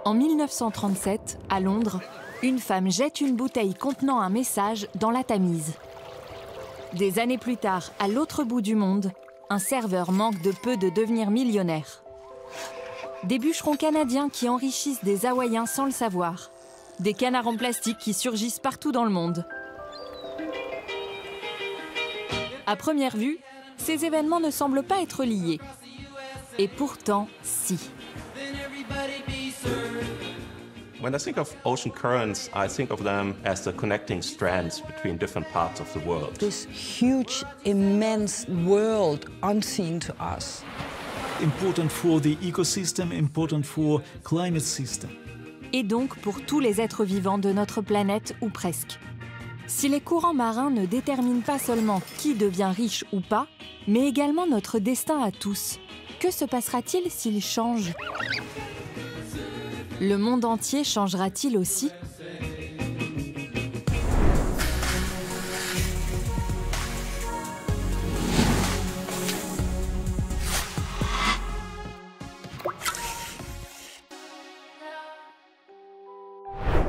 En 1937, à Londres, une femme jette une bouteille contenant un message dans la Tamise. Des années plus tard, à l'autre bout du monde, un serveur manque de peu de devenir millionnaire. Des bûcherons canadiens qui enrichissent des Hawaïens sans le savoir. Des canards en plastique qui surgissent partout dans le monde. À première vue, ces événements ne semblent pas être liés. Et pourtant, si. When I think of ocean currents, I think of them as the connecting strands between different parts of the world. This huge, immense world unseen to us. Important for the ecosystem, important for climate system. Et donc pour tous les êtres vivants de notre planète, ou presque. Si les courants marins ne déterminent pas seulement qui devient riche ou pas, mais également notre destin à tous, que se passera-t-il s'ils changent ? Le monde entier changera-t-il aussi ?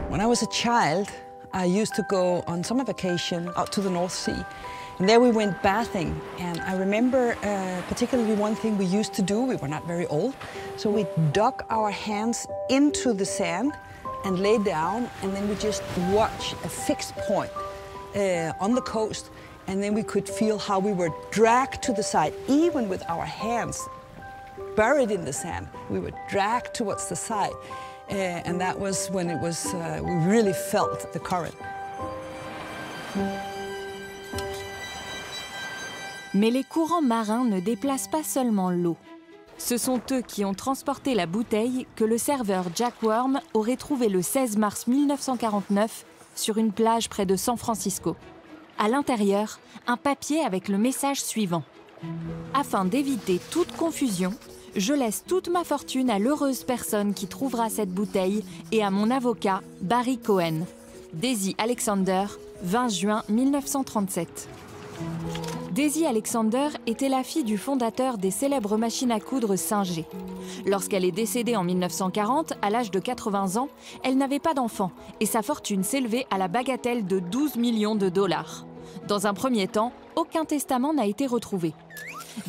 When I was a child, I used to go on summer vacation out to the North Sea. And there we went bathing. And I remember particularly one thing we used to do. We were not very old. So we dug our hands into the sand and lay down. And then we just watch a fixed point on the coast. And then we could feel how we were dragged to the side, even with our hands buried in the sand. We were dragged towards the side. And that was when it was, we really felt the current. Mais les courants marins ne déplacent pas seulement l'eau. Ce sont eux qui ont transporté la bouteille que le serveur Jack Worm aurait trouvée le 16 mars 1949 sur une plage près de San Francisco. À l'intérieur, un papier avec le message suivant. Afin d'éviter toute confusion, je laisse toute ma fortune à l'heureuse personne qui trouvera cette bouteille et à mon avocat, Barry Cohen. Daisy Alexander, 20 juin 1937. Daisy Alexander était la fille du fondateur des célèbres machines à coudre Singer. Lorsqu'elle est décédée en 1940, à l'âge de 80 ans, elle n'avait pas d'enfant et sa fortune s'élevait à la bagatelle de 12 millions de dollars. Dans un premier temps, aucun testament n'a été retrouvé.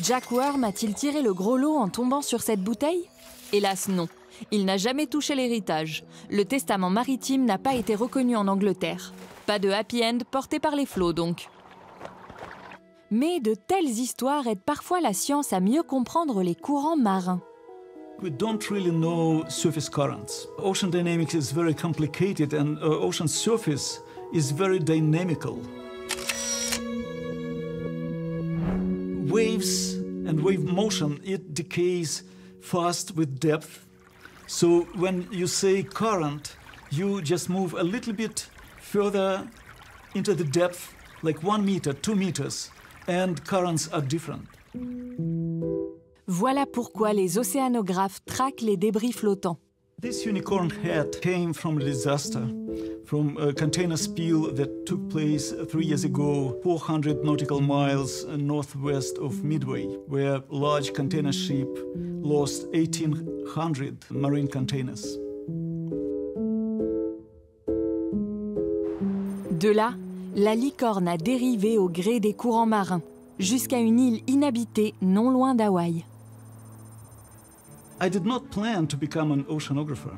Jack Worm a-t-il tiré le gros lot en tombant sur cette bouteille ? Hélas non, il n'a jamais touché l'héritage. Le testament maritime n'a pas été reconnu en Angleterre. Pas de happy end porté par les flots donc. Mais de telles histoires aident parfois la science à mieux comprendre les courants marins. We don't really know surface currents. Ocean dynamics is very complicated and ocean surface is very dynamical. Waves and wave motion, it decays fast with depth. So when you say current, you just move a little bit further into the depth, like 1 meter, 2 meters, and currents are different. Voilà pourquoi les océanographes traquent les débris flottants. This unicorn head came from a disaster, from a container spill that took place 3 years ago, 400 nautical miles northwest of Midway, where a large container ship lost 1,800 marine containers. De là, la licorne a dérivé au gré des courants marins, jusqu'à une île inhabitée non loin d'Hawaï. I did not plan to become an oceanographer.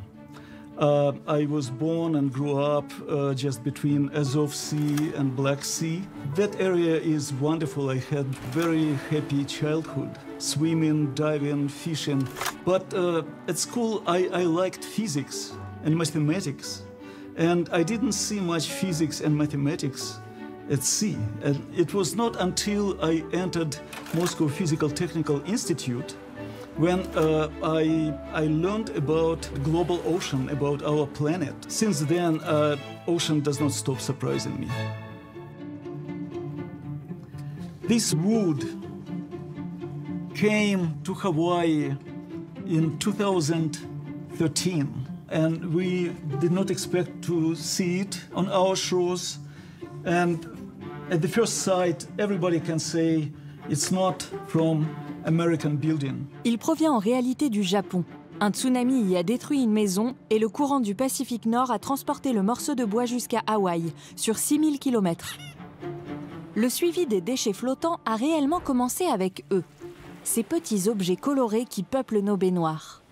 I was born and grew up just between Azov Sea and Black Sea. That area is wonderful. I had very happy childhood, swimming, diving, fishing. But at school, I liked physics and mathematics. And I didn't see much physics and mathematics at sea. And it was not until I entered Moscow Physical Technical Institute when I learned about the global ocean, about our planet. Since then, ocean does not stop surprising me. This wood came to Hawaii in 2013, and we did not expect to see it on our shores. And at the first sight, everybody can say it's not from American building. Il provient en réalité du Japon. Un tsunami y a détruit une maison et le courant du Pacifique Nord a transporté le morceau de bois jusqu'à Hawaï, sur 6000 km. Le suivi des déchets flottants a réellement commencé avec eux, ces petits objets colorés qui peuplent nos baignoires.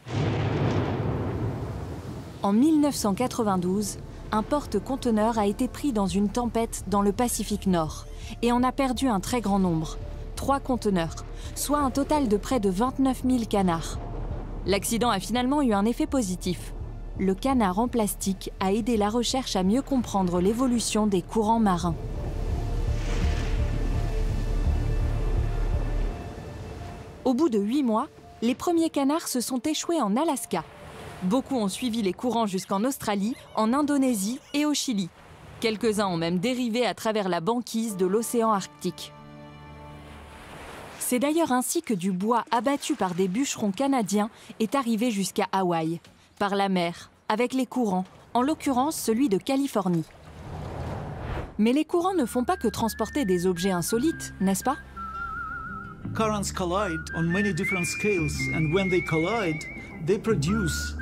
En 1992, un porte-conteneurs a été pris dans une tempête dans le Pacifique Nord et en a perdu un très grand nombre, 3 conteneurs, soit un total de près de 29 000 canards. L'accident a finalement eu un effet positif. Le canard en plastique a aidé la recherche à mieux comprendre l'évolution des courants marins. Au bout de 8 mois, les premiers canards se sont échoués en Alaska. Beaucoup ont suivi les courants jusqu'en Australie, en Indonésie et au Chili. Quelques-uns ont même dérivé à travers la banquise de l'océan Arctique. C'est d'ailleurs ainsi que du bois abattu par des bûcherons canadiens est arrivé jusqu'à Hawaï, par la mer, avec les courants, en l'occurrence celui de Californie. Mais les courants ne font pas que transporter des objets insolites, n'est-ce pas? Currents collide on many different scales, and when they collide, they produce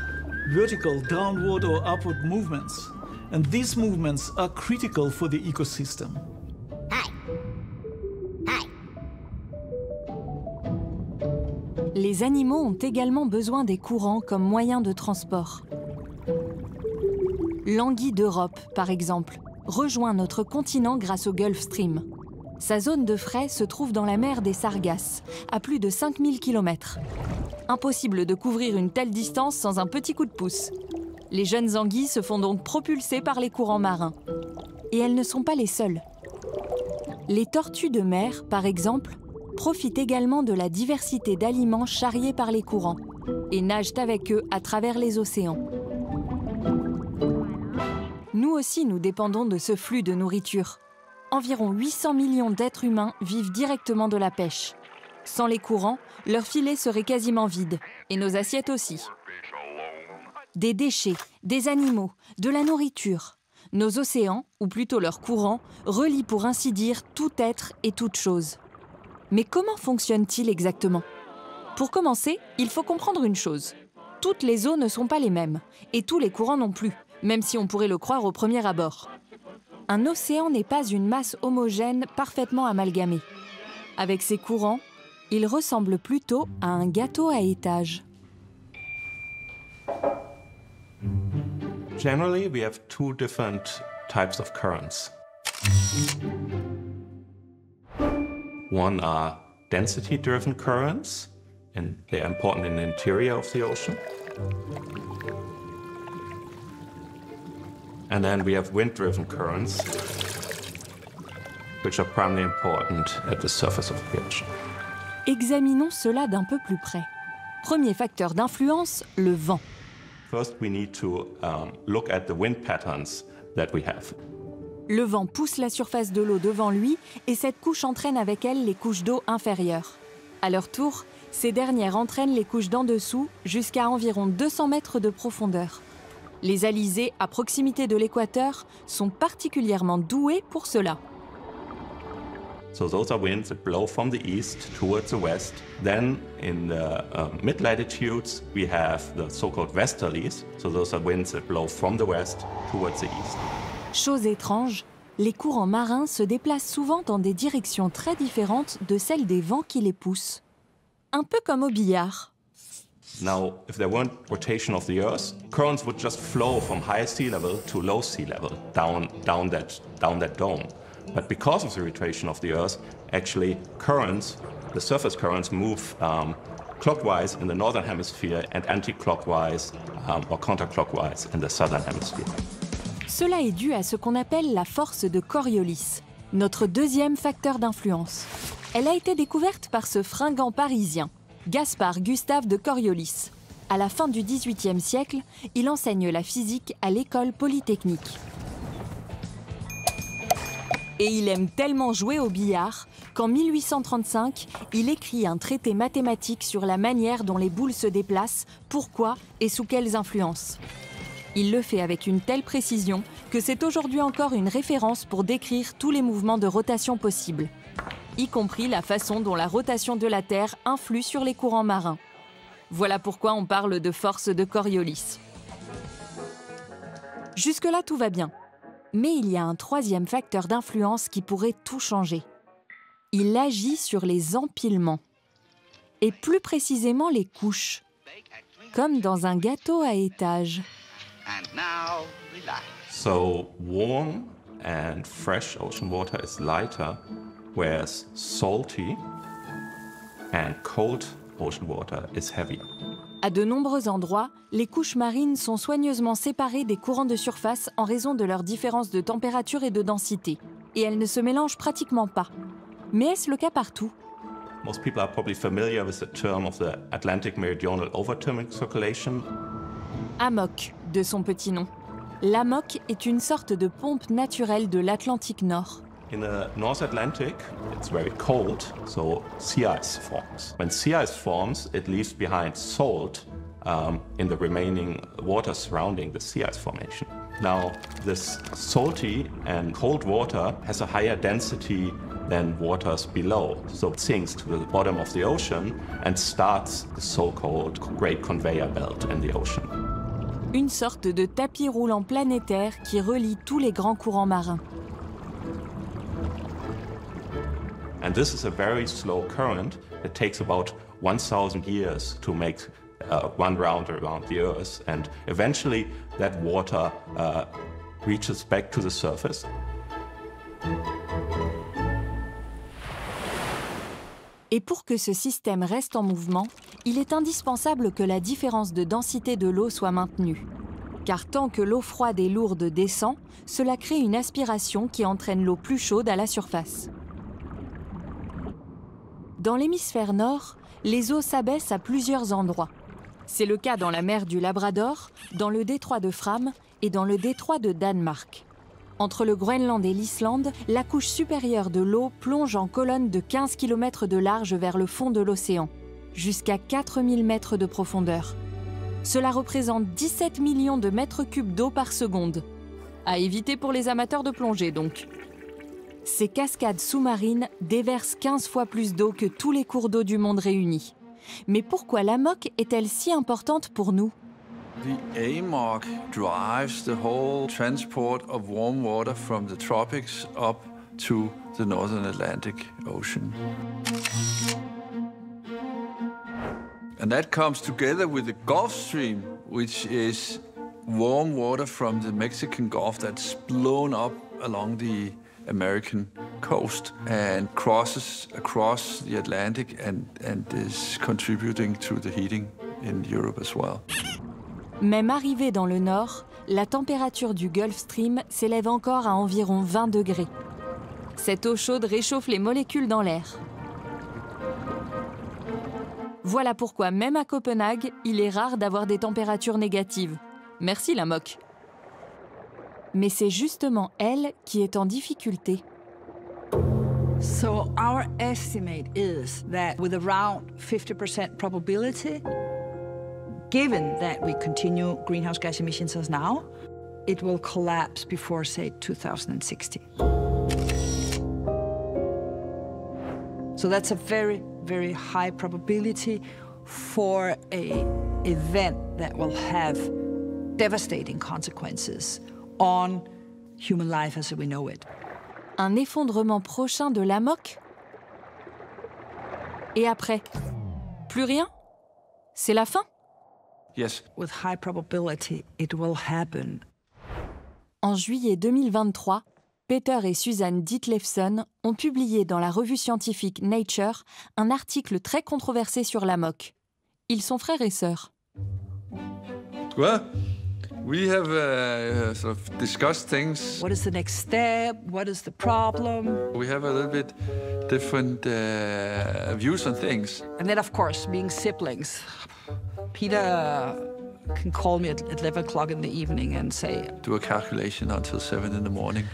vertical, downward or upward movements. And these movements are critical for the ecosystem. Les animaux ont également besoin des courants comme moyen de transport. L'anguille d'Europe, par exemple, rejoint notre continent grâce au Gulf Stream. Sa zone de frai se trouve dans la mer des Sargasses, à plus de 5000 km. Impossible de couvrir une telle distance sans un petit coup de pouce. Les jeunes anguilles se font donc propulser par les courants marins. Et elles ne sont pas les seules. Les tortues de mer, par exemple, profitent également de la diversité d'aliments charriés par les courants et nagent avec eux à travers les océans. Nous aussi, nous dépendons de ce flux de nourriture. Environ 800 millions d'êtres humains vivent directement de la pêche. Sans les courants, leurs filets seraient quasiment vides, et nos assiettes aussi. Des déchets, des animaux, de la nourriture. Nos océans, ou plutôt leurs courants, relient pour ainsi dire tout être et toute chose. Mais comment fonctionne-t-il exactement? Pour commencer, il faut comprendre une chose. Toutes les eaux ne sont pas les mêmes, et tous les courants non plus, même si on pourrait le croire au premier abord. Un océan n'est pas une masse homogène parfaitement amalgamée. Avec ses courants, il ressemble plutôt à un gâteau à étages. Generally, we have 2 different types of currents. One are density-driven currents, and they are important in the interior of the ocean. And then we have wind-driven currents, which are primarily important at the surface of the ocean. Examinons cela d'un peu plus près. Premier facteur d'influence, le vent. First, we need to look at the wind patterns that we have. Le vent pousse la surface de l'eau devant lui et cette couche entraîne avec elle les couches d'eau inférieures. À leur tour, ces dernières entraînent les couches d'en dessous jusqu'à environ 200 mètres de profondeur. Les alizés à proximité de l'équateur sont particulièrement doués pour cela. So those are winds that blow from the east towards the west. Then in the mid-latitudes, we have the so-called westerlies. So those are winds that blow from the west towards the east. Chose étrange, les courants marins se déplacent souvent dans des directions très différentes de celles des vents qui les poussent. Un peu comme au billard. Now, if there weren't rotation of the Earth, currents would just flow from high sea level to low sea level, down that dome. But because of the rotation of the Earth, actually currents, the surface currents move clockwise in the northern hemisphere and anti-clockwise or counterclockwise in the southern hemisphere. Cela est dû à ce qu'on appelle la force de Coriolis, notre deuxième facteur d'influence. Elle a été découverte par ce fringant parisien, Gaspard Gustave de Coriolis. À la fin du XVIIIe siècle, il enseigne la physique à l'école polytechnique. Et il aime tellement jouer au billard qu'en 1835, il écrit un traité mathématique sur la manière dont les boules se déplacent, pourquoi et sous quelles influences. Il le fait avec une telle précision que c'est aujourd'hui encore une référence pour décrire tous les mouvements de rotation possibles, y compris la façon dont la rotation de la Terre influe sur les courants marins. Voilà pourquoi on parle de force de Coriolis. Jusque-là, tout va bien. Mais il y a un troisième facteur d'influence qui pourrait tout changer. Il agit sur les empilements. Et plus précisément les couches. Comme dans un gâteau à étages. So warm and fresh ocean water is lighter, whereas salty and cold ocean water is heavier. À de nombreux endroits, les couches marines sont soigneusement séparées des courants de surface en raison de leur différence de température et de densité. Et elles ne se mélangent pratiquement pas. Mais est-ce le cas partout? Most people are probably familiar with the term of the Atlantic Meridional Overthermic Circulation. AMOC, de son petit nom. L'AMOC est une sorte de pompe naturelle de l'Atlantique Nord. In the North Atlantic, it's very cold, so sea ice forms. When sea ice forms, it leaves behind salt in the remaining water surrounding the sea ice formation. Now, this salty and cold water has a higher density than waters below, so it sinks to the bottom of the ocean and starts the so-called Great Conveyor Belt in the ocean. Une sorte de tapis roulant planétaire qui relie tous les grands courants marins. And this is a very slow current. It takes about 1,000 years to make one round around the Earth, and eventually that water reaches back to the surface. Et pour que ce système reste en mouvement, il est indispensable que la différence de densité de l'eau soit maintenue. Car tant que l'eau froide et lourde descend, cela crée une aspiration qui entraîne l'eau plus chaude à la surface. Dans l'hémisphère nord, les eaux s'abaissent à plusieurs endroits. C'est le cas dans la mer du Labrador, dans le détroit de Fram et dans le détroit de Danemark. Entre le Groenland et l'Islande, la couche supérieure de l'eau plonge en colonne de 15 km de large vers le fond de l'océan, jusqu'à 4000 mètres de profondeur. Cela représente 17 millions de mètres cubes d'eau par seconde. À éviter pour les amateurs de plongée, donc. Ces cascades sous-marines déversent 15 fois plus d'eau que tous les cours d'eau du monde réunis. Mais pourquoi l'AMOC est-elle si importante pour nous? The AMOC drives the whole transport of warm water from the tropics up to the northern Atlantic Ocean. And that comes together with the Gulf Stream, which is warm water from the Mexican Gulf that's blown up along the American coast and crosses across the Atlantic and is contributing to the heating in Europe as well. Même arrivée dans le nord, la température du Gulf Stream s'élève encore à environ 20 degrés. Cette eau chaude réchauffe les molécules dans l'air. Voilà pourquoi, même à Copenhague, il est rare d'avoir des températures négatives. Merci l'AMOC. Mais c'est justement elle qui est en difficulté. So our estimate is that with around 50% probability, given that we continue greenhouse gas emissions as now, it will collapse before, say, 2060. So that's a very, very high probability for an event that will have devastating consequences on human life as we know it. Un effondrement prochain de l'AMOC? Et après? Plus rien? C'est la fin? Yes. With high probability, it will happen. En juillet 2023, Peter et Susan Ditlevson ont publié dans la revue scientifique Nature un article très controversé sur l'AMOC. Ils sont frères et sœurs. Well, we have sort of discussed things. What is the next step? What is the problem? We have a little bit different views on things. And then, of course, being siblings, Peter can call me at 11 o'clock in the evening and say, Do a calculation until 7 in the morning.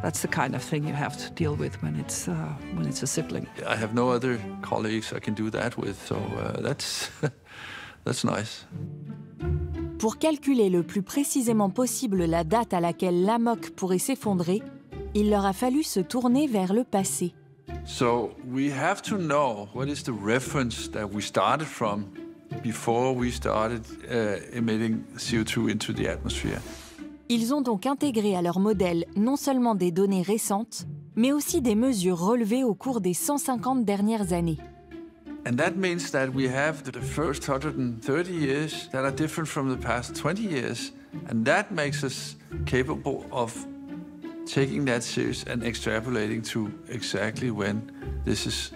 That's the kind of thing you have to deal with when it's a sibling. I have no other colleagues I can do that with, so that's nice. Pour calculer le plus précisément possible la date à laquelle l'AMOC pourrait s'effondrer, il leur a fallu se tourner vers le passé. So we have to know what is the reference that we started from before we started emitting CO2 into the atmosphere. Ils ont donc intégré à leur modèle non seulement des données récentes, mais aussi des mesures relevées au cours des 150 dernières années. And that means that we have the first 130 years that are different from the past 20 years. And that makes us capable of taking that serious and extrapolating to exactly when this is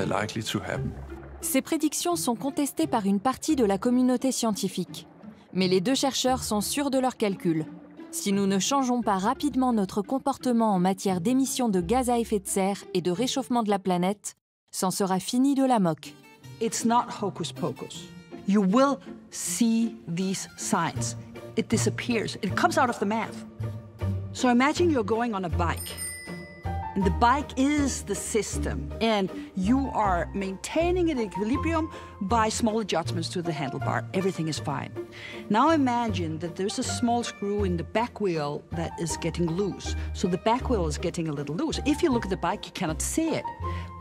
likely to happen. Ces prédictions sont contestées par une partie de la communauté scientifique. Mais les deux chercheurs sont sûrs de leurs calculs. Si nous ne changeons pas rapidement notre comportement en matière d'émissions de gaz à effet de serre et de réchauffement de la planète, c'en sera fini de la moque. It's not hocus pocus. You will see these signs. It disappears. It comes out of the math. So imagine you're going on a bike. And the bike is the system, and you are maintaining an equilibrium by small adjustments to the handlebar. Everything is fine. Now imagine that there's a small screw in the back wheel that is getting loose. So the back wheel is getting a little loose. If you look at the bike, you cannot see it.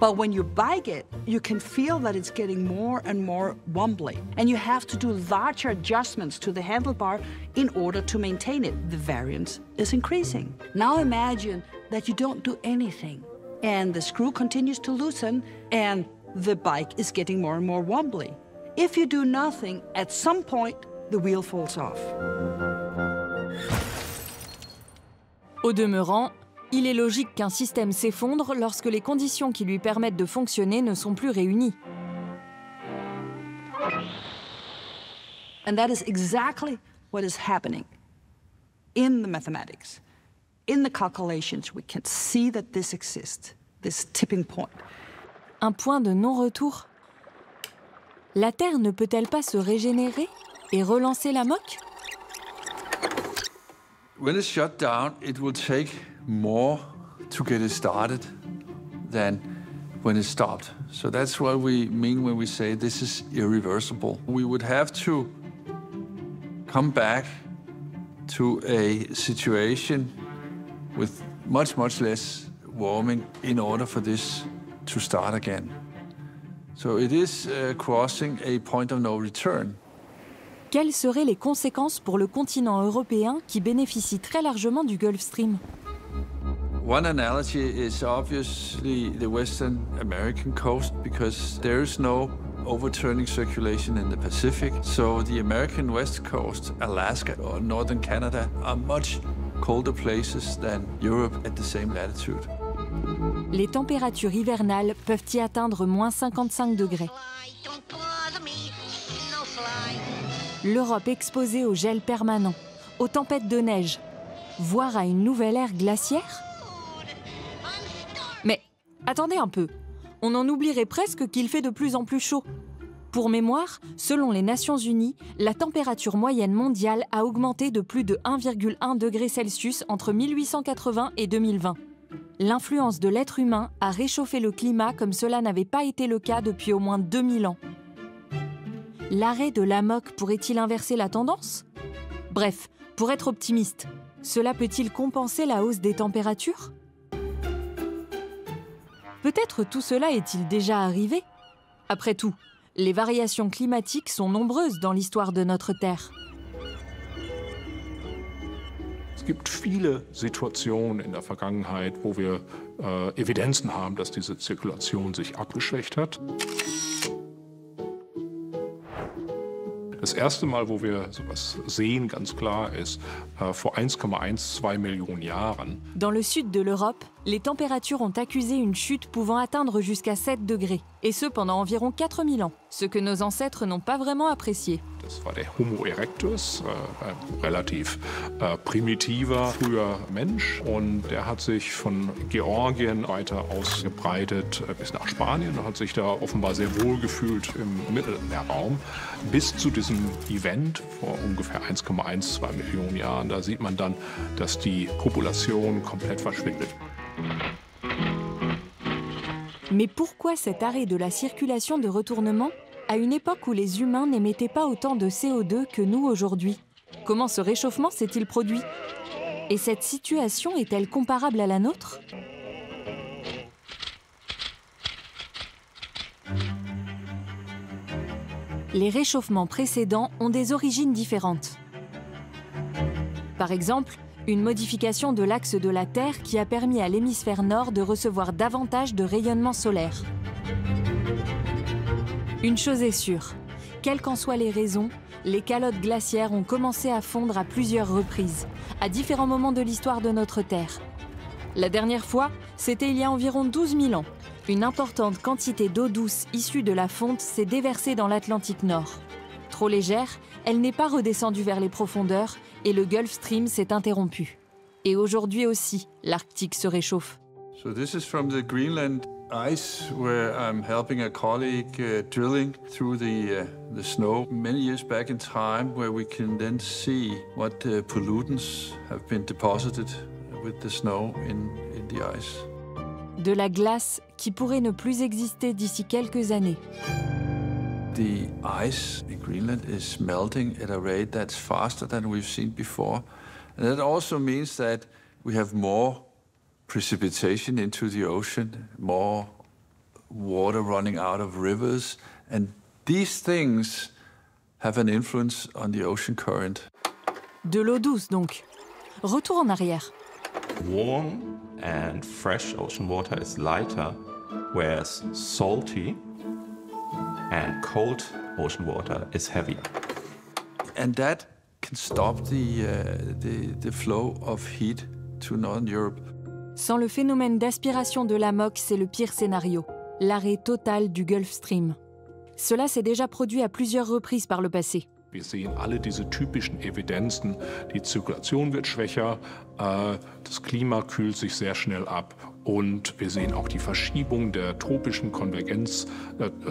But when you bike it, you can feel that it's getting more and more wobbly. And you have to do larger adjustments to the handlebar in order to maintain it. The variance is increasing. Now imagine that you don't do anything, and the screw continues to loosen, and the bike is getting more and more wobbly. If you do nothing, at some point, the wheel falls off. Au demeurant, il est logique qu'un système s'effondre lorsque les conditions qui lui permettent de fonctionner ne sont plus réunies. And that is exactly what is happening in the mathematics. In the calculations, we can see that this exists, this tipping point. Un point de non-retour? La Terre ne peut-elle pas se régénérer et relancer la moque? When it's shut down, it will take more to get it started than when it's stopped. So that's what we mean when we say this is irreversible. We would have to come back to a situation with much less warming in order for this to start again. So it is crossing a point of no return. Quelles seraient les conséquences pour le continent européen qui bénéficie très largement du Gulf Stream? One analogy is obviously the Western American coast, because there is no overturning circulation in the Pacific. So the American West Coast, Alaska or northern Canada are much colder places than Europe at the same latitude. Les températures hivernales peuvent y atteindre moins 55 degrés. L'Europe exposée au gel permanent, aux tempêtes de neige, voire à une nouvelle ère glaciaire? Mais attendez un peu, on en oublierait presque qu'il fait de plus en plus chaud. Pour mémoire, selon les Nations Unies, la température moyenne mondiale a augmenté de plus de 1,1 degré Celsius entre 1880 et 2020. L'influence de l'être humain a réchauffé le climat comme cela n'avait pas été le cas depuis au moins 2000 ans. L'arrêt de la moque pourrait-il inverser la tendance? Bref, pour être optimiste, cela peut-il compenser la hausse des températures? Peut-être tout cela est-il déjà arrivé? Après tout, les variations climatiques sont nombreuses dans l'histoire de notre Terre. Es gibt viele Situationen in der Vergangenheit, wo wir Evidenzen haben, dass diese Zirkulation sich abgeschwächt hat. Das erste Mal, wo wir sowas sehen, ganz klar, ist vor 1,12 Millionen Jahren. Dans le sud de l'Europe, les températures ont accusé une chute pouvant atteindre jusqu'à 7 degrés, et ce pendant environ 4000 ans, ce que nos ancêtres n'ont pas vraiment apprécié. Das war der Homo erectus, ein relativ primitiver, früher Mensch. Und der hat sich von Georgien weiter ausgebreitet bis nach Spanien und hat sich da offenbar sehr wohl gefühlt im Mittelmeerraum. Bis zu diesem Event vor ungefähr 1,12 Millionen Jahren. Da sieht man dann, dass die Population komplett verschwindet. Mais pourquoi cet arrêt de la circulation de retournement à une époque où les humains n'émettaient pas autant de CO2 que nous aujourd'hui? Comment ce réchauffement s'est-il produit? Et cette situation est-elle comparable à la nôtre? les réchauffements précédents ont des origines différentes. Par exemple, une modification de l'axe de la Terre qui a permis à l'hémisphère nord de recevoir davantage de rayonnement solaire. Une chose est sûre, quelles qu'en soient les raisons, les calottes glaciaires ont commencé à fondre à plusieurs reprises, à différents moments de l'histoire de notre Terre. La dernière fois, c'était il y a environ 12 000 ans. Une importante quantité d'eau douce issue de la fonte s'est déversée dans l'Atlantique Nord. Trop légère, elle n'est pas redescendue vers les profondeurs et le Gulf Stream s'est interrompu. Et aujourd'hui aussi, l'Arctique se réchauffe. So this is from the Greenland ice, where I'm helping a colleague drilling through the snow many years back in time, where we can then see what pollutants have been deposited with the snow in the ice. De la glace qui pourrait ne plus exister d'ici quelques années. The ice in Greenland is melting at a rate that's faster than we've seen before. And that also means that we have more precipitation into the ocean, more water running out of rivers, and these things have an influence on the ocean current. De l'eau douce donc. Retour en arrière. Warm and fresh ocean water is lighter, whereas salty and cold ocean water is heavy. And that can stop the flow of heat to Northern Europe. Sans le phénomène d'aspiration de l'amok, c'est le pire scénario, l'arrêt total du Gulf Stream. Cela s'est déjà produit à plusieurs reprises par le passé. Wir sehen alle diese typischen Evidenzen. Die Zirkulation wird schwächer, das Klima kühlt sich sehr schnell ab und wir sehen auch die Verschiebung der tropischen Konvergenz,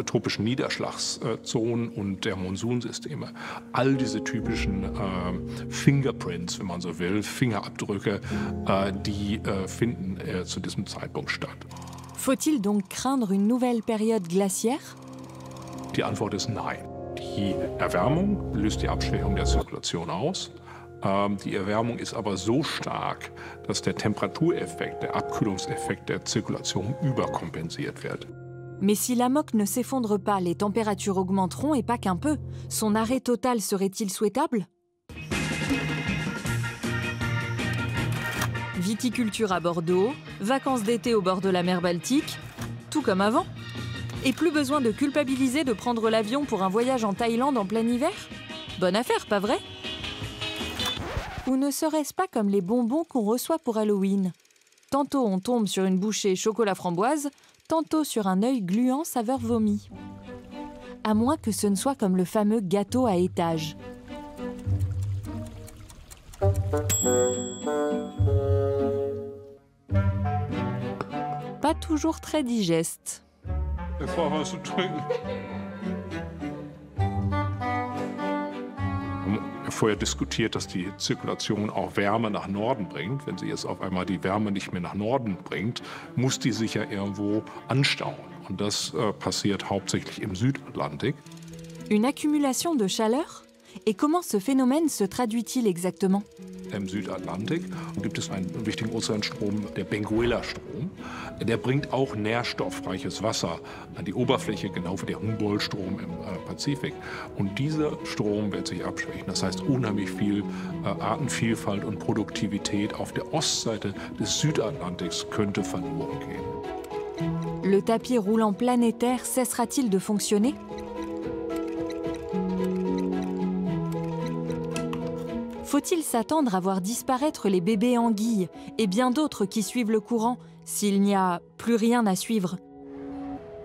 tropischen Niederschlagszonen und der Monsunsysteme. All diese typischen Fingerprints, wenn man so will, Fingerabdrücke, die finden zu diesem Zeitpunkt statt. Faut-il donc craindre une nouvelle période glaciaire? Die Antwort ist nein. Die Erwärmung löst die Abschwächung der Zirkulation aus. Die Erwärmung ist aber so stark, dass der Temperatureffekt, der Abkühlungseffekt der Zirkulation überkompensiert wird. Mais si l'amok ne s'effondre pas, les températures augmenteront et pas qu'un peu. Son arrêt total serait-il souhaitable? Viticulture à Bordeaux, vacances d'été au bord de la mer Baltique, tout comme avant. Et plus besoin de culpabiliser de prendre l'avion pour un voyage en Thaïlande en plein hiver? Bonne affaire, pas vrai? Ou ne serait-ce pas comme les bonbons qu'on reçoit pour Halloween? Tantôt on tombe sur une bouchée chocolat framboise, tantôt sur un œil gluant saveur vomi. À moins que ce ne soit comme le fameux gâteau à étages. Pas toujours très digeste. Bevor wir zu trinken. Wir haben vorher diskutiert, dass die Zirkulation auch Wärme nach Norden bringt. Wenn sie jetzt auf einmal die Wärme nicht mehr nach Norden bringt, muss die sich ja irgendwo anstauen. Und das passiert hauptsächlich im Südatlantik. Une accumulation de chaleur? Et comment ce phénomène se traduit-il exactement? Im Südatlantik gibt es einen wichtigen Ozeanstrom, der Benguela-Strom. Der bringt auch nährstoffreiches Wasser an die Oberfläche, genau wie der Humboldt-Strom im Pazifik. Und dieser Strom wird sich abschwächen. Das heißt, unheimlich viel Artenvielfalt und Produktivität auf der Ostseite des Südatlantiks könnte verloren gehen. Le tapis roulant planétaire cessera-t-il de fonctionner? Faut-il s'attendre à voir disparaître les bébés anguilles et bien d'autres qui suivent le courant s'il n'y a plus rien à suivre?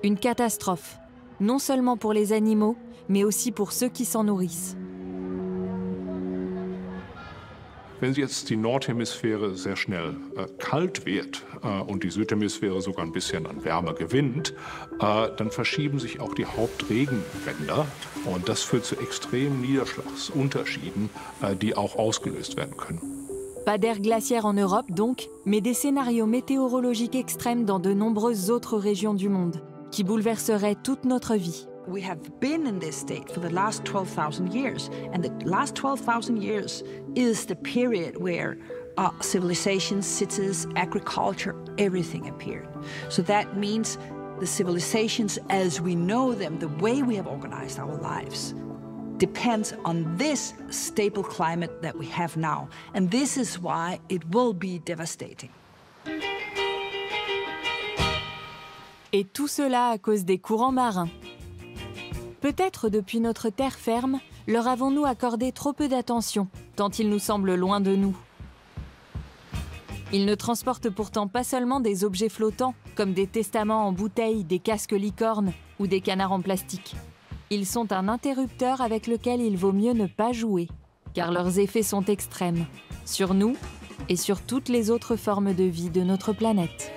Une catastrophe, non seulement pour les animaux, mais aussi pour ceux qui s'en nourrissent. Wenn jetzt die Nordhemisphäre sehr schnell kalt wird und die Südhemisphäre sogar ein bisschen an Wärme gewinnt, dann verschieben sich auch die Hauptregenbänder und das führt zu extremen Niederschlagsunterschieden, die auch ausgelöst werden können. Pas d'ère glaciaire en Europe donc, mais des scénarios météorologiques extrêmes dans de nombreuses autres régions du monde, qui bouleverseraient toute notre vie. We have been in this state for the last 12,000 years, and the last 12,000 years is the period where civilizations, cities, agriculture, everything appeared. So that means the civilizations as we know them, the way we have organized our lives, depends on this stable climate that we have now. And this is why it will be devastating. Et tout cela à cause des courants marins. Peut-être depuis notre terre ferme, leur avons-nous accordé trop peu d'attention, tant ils nous semblent loin de nous. Ils ne transportent pourtant pas seulement des objets flottants, comme des testaments en bouteille, des casques licornes ou des canards en plastique. Ils sont un interrupteur avec lequel il vaut mieux ne pas jouer, car leurs effets sont extrêmes, sur nous et sur toutes les autres formes de vie de notre planète.